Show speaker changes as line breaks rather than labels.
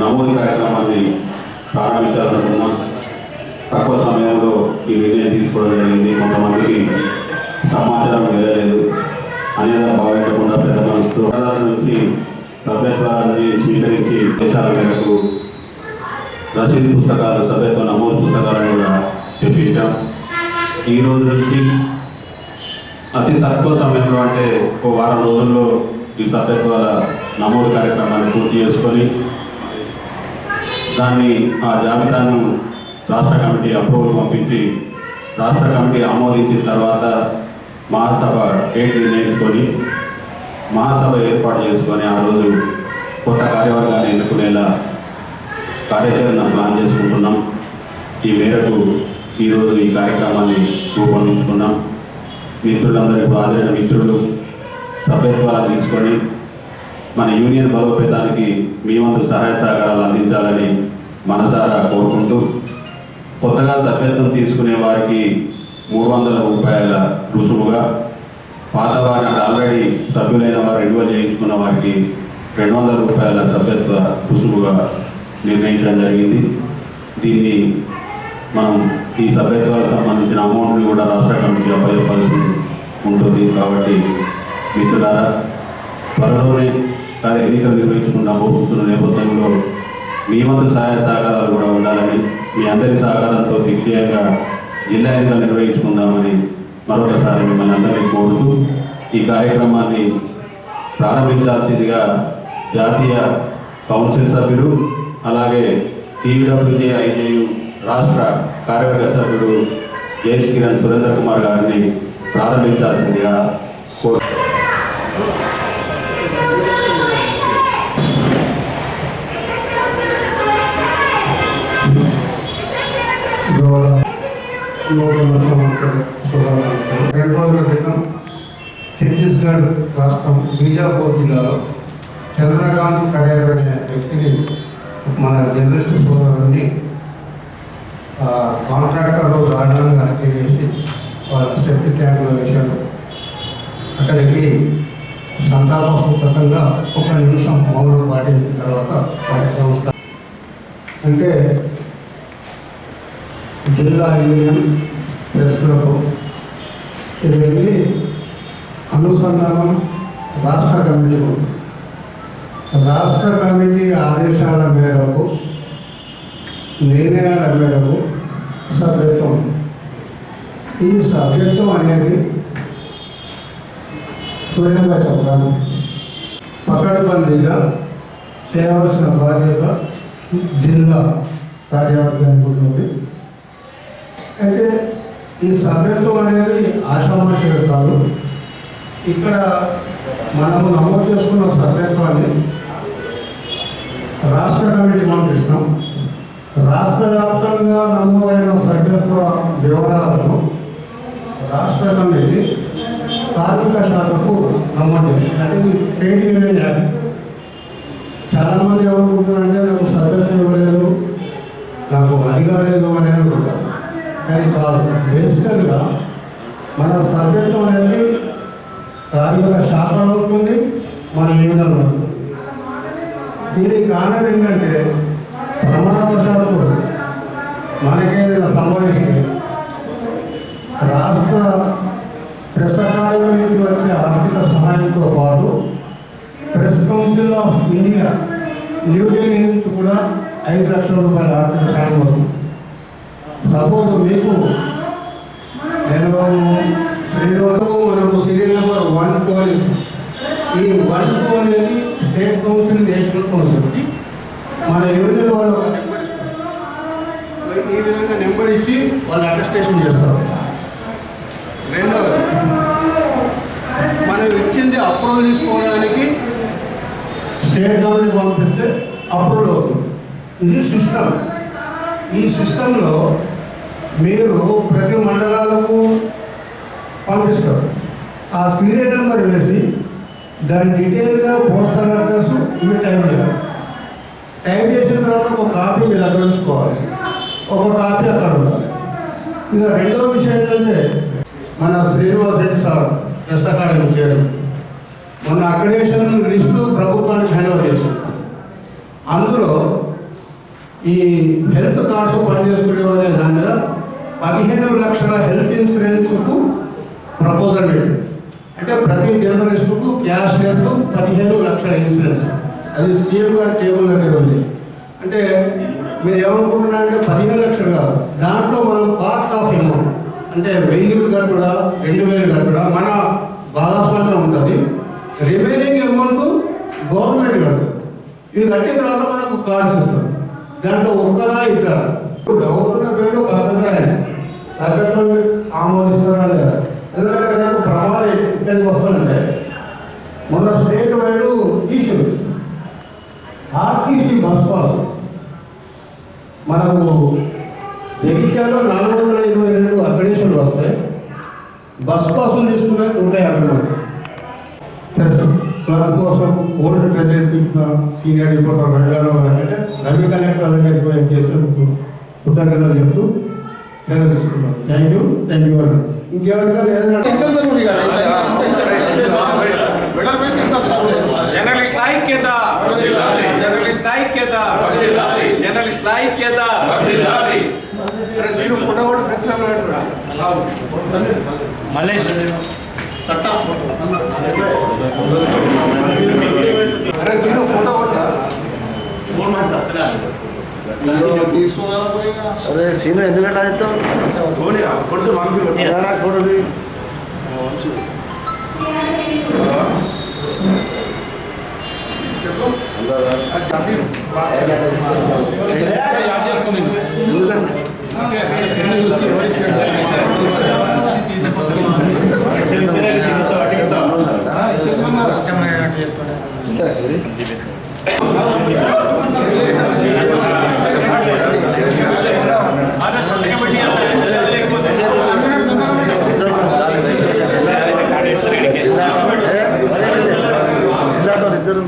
నమోదు కార్యక్రమాన్ని ప్రారంభించాలనుకున్నాం. తక్కువ సమయంలో ఈ నిర్ణయం తీసుకోవడం జరిగింది. కొంతమందికి సమాచారం వెళ్ళలేదు అనేది భావించకుండా పెద్ద మనసుతో నుంచి సభ్యత్వాన్ని స్వీకరించి దేశాల మేరకు రసీదు పుస్తకాలు, సభ్యత్వ నమోదు పుస్తకాలను కూడా తెప్పించాం. ఈ రోజు నుంచి అతి తక్కువ సమయంలో అంటే ఒక వారం రోజుల్లో ఈ సభ్యత్వాల నమోదు కార్యక్రమాన్ని పూర్తి చేసుకొని దాన్ని ఆ జాబితాను రాష్ట్ర కమిటీ అప్రూవల్ పంపించి రాష్ట్ర కమిటీ ఆమోదించిన తర్వాత మహాసభ డేట్ నిర్ణయించుకొని మహాసభ ఏర్పాటు చేసుకొని ఆ రోజు కొత్త కార్యవర్గాన్ని ఎన్నుకునేలా కార్యాచరణ ప్లాన్ చేసుకుంటున్నాం. ఈ మేరకు ఈరోజు ఈ కార్యక్రమాన్ని రూపొందించుకున్నాం. మిత్రులందరికీ హాజరైన మిత్రులు సభ్యత్వాలను తీసుకొని మన యూనియన్ బలోపేతానికి మీ వంతు సహాయ సహకారాలు అందించాలని మనసారా కోరుకుంటూ, కొత్తగా సభ్యత్వం తీసుకునే వారికి 300 రూపాయల రుసుముగా, పాత వారి ఆల్రెడీ సభ్యులైన వారు రెన్యువల్ చేయించుకున్న వారికి 200 రూపాయల సభ్యత్వ రుసుముగా నిర్ణయించడం జరిగింది. దీన్ని మనం ఈ సభ్యత్వాలకు సంబంధించిన అమౌంట్ని కూడా రాష్ట్ర కమిటీకి అప్పచెప్పాల్సి ఉంటుంది. కాబట్టి మిత్రులారా, త్వరలోనే ఎన్నికలు నిర్వహించుకున్న పోస్తున్న నేపథ్యంలో మీ వంతు సహాయ సహకారాలు కూడా ఉండాలని, మీ అందరి సహకారంతో దిగ్విజయంగా జిల్లా ఎన్నికలు నిర్వహించుకుందామని మరొకసారి మిమ్మల్ని అందరినీ కోరుతూ ఈ కార్యక్రమాన్ని ప్రారంభించాల్సిందిగా జాతీయ కౌన్సిల్ సభ్యులు, అలాగే టీడబ్ల్యూజే ఐజేయు రాష్ట్ర కార్యవర్గ సభ్యుడు జేఎస్ కిరణ్ సురేంద్ర కుమార్ గారిని ప్రారంభించాల్సిందిగా కోరు.
రెండు రోజుల క్రితం ఛత్తీస్గఢ్ రాష్ట్రం బీజాపూర్ జిల్లాలో చంద్రకాంత్ కరేర్ అనే వ్యక్తిని, మన జర్నలిస్ట్ సోదరుని కాంట్రాక్టర్లు దారుణంగా హత్య చేసి వాళ్ళ సెప్టిక్ ట్యాంకులో వేశారు. అక్కడికి సంతాప సూచకంగా 1 నిమిషం మౌనం పాటించిన తర్వాత కార్యక్రమం అంటే జిల్లా యూనియన్ ప్రెస్ క్లబ్ ఇది వెళ్ళి అనుసంధానం రాష్ట్ర కమిటీ ఉంది. రాష్ట్ర కమిటీ ఆదేశాల మేరకు, నిర్ణయాల మేరకు సభ్యత్వం. ఈ సభ్యత్వం అనేది స్వయంగా చెప్పాలి, పకడ్బందీగా చేయవలసిన బాధ్యత జిల్లా కార్యవర్గానికి ఉంటుంది. అయితే ఈ సభ్యత్వం అనేది ఆషామాషి కాదు. ఇక్కడ మనము నమోదు చేసుకున్న సభ్యత్వాన్ని రాష్ట్ర కమిటీ పంపిస్తాం. రాష్ట్ర వ్యాప్తంగా నమోదైన సభ్యత్వ వివరాలను రాష్ట్ర కమిటీ కార్మిక శాఖకు నమోదు చేస్తుంది. అంటే ఇది ట్రేడ్ యూనియన్ యాక్ట్. చాలామంది ఏమనుకుంటున్నారంటే నాకు సభ్యత్వం ఇవ్వలేదు, నాకు అధికారం అని అనుకుంటారు. కానీ కాదు, బేసికల్గా మన సభ్యత్వం అనేది కార్మిక శాఖలో ఉంటుంది, మన యూనియన్లో ఉంటుంది. దీనికి కారణం ఏంటంటే ప్రమాదవశాత్తు మనకేదైనా సంభవిస్తే రాష్ట్ర ప్రెస్ అకాడమీ నుంచి వచ్చే ఆర్థిక సహాయంతో పాటు press council of India New Delhi నుంచి కూడా 5 లక్షల రూపాయల ఆర్థిక సాయం వస్తుంది. సపోజ్ మీకు నేను శ్రీనివాసు మనకు సీరియల్ నెంబర్ 1, 2 అని ఇస్తాం. ఈ 1, 2 అనేది స్టేట్ కౌన్సిల్, నేషనల్ కౌన్సిల్కి మన యూనియన్ వాళ్ళు ఒక నెంబర్ ఇస్తారు. ఈ విధంగా నెంబర్ ఇచ్చి వాళ్ళు అటెస్టేషన్ చేస్తారు. రెండవది, మనం ఇచ్చింది అప్రూవల్ తీసుకోవడానికి స్టేట్ గవర్నమెంట్ పంపిస్తే అప్రూవల్ అవుతుంది. ఇది సిస్టమ్. ఈ సిస్టంలో మీరు ప్రతి మండలాలకు పంపిస్తారు. ఆ సీరియల్ నెంబర్ వేసి దాని డీటెయిల్గా పోస్టల్ అడ్రస్ ఇవి టైప్ చేయాలి. టైప్ చేసిన తర్వాత ఒక కాపీ మీరు అక్కడ ఉంచుకోవాలి, ఒక కాపీ అక్కడ ఉండాలి. ఇక రెండో విషయం ఏంటంటే, మన Srinivas Reddy sir press academy chairman మొన్న అక్రిడేషన్ లిస్టు ప్రభుత్వానికి హ్యాండ్ ఓవర్ చేశారు. అందులో ఈ హెల్త్ కార్డ్స్ పనిచేసుకునే దాని మీద 15 లక్షల హెల్త్ ఇన్సూరెన్స్కు ప్రపోజల్ పెట్టింది. అంటే ప్రతి జర్నలిస్టుకు క్యాష్లెస్ 15 లక్షల ఇన్సూరెన్స్. అది సీఎం గారి టేబుల్ దగ్గర ఉంది. అంటే మీరు ఏమనుకుంటున్నారంటే 15 లక్షలు కాదు, దాంట్లో మనం పార్ట్ ఆఫ్ అమౌంట్ అంటే 1000 కట్టుడా 2000 కట్టుడా మన భాగస్వామ్యం ఉంటుంది. రిమైనింగ్ అమౌంట్ గవర్నమెంట్ కడుతుంది. ఇది కట్టిన తర్వాత మనకు కార్డ్స్ ఇస్తుంది. దాంట్లో ఒక్కదా ఇద్దరు డౌట్ ఉన్న పేరు బతకరాయి సర్వే ఆమోదిస్తారా లేదా? ఎందుకంటే రేపు ప్రమాదం ఇక్కడికి వస్తుందంటే మొన్న state wide issue RTC bus pass మనకు జగిత్యాలలో 422 అప్లికేషన్లు వస్తాయి. బస్ పాసులు తీసుకున్నది 150 మంది. ప్లస్ క్లబ్ కోసం ఓల్డ్ ట్రెజరీ ఇచ్చిన సీనియర్ రిపోర్టర్ రంగారావు గారు అంటే రవి కలెక్టర్ దగ్గరికి పోయి చేసేందుకు కృతజ్ఞతలు చెప్తూ సెలవు తీసుకుంటున్నాను. థ్యాంక్ యూ అన్న. ఇంకెవరికైనా ఏదైనా
జర్నలిస్ట్ ఐక్యత, జర్నలిస్ట్ ఐక్యత, జర్నలిస్ట్ ఐక్యత. మలేష్
అదే సీను ఎందుకంటే అవుతావు ఇద్దరు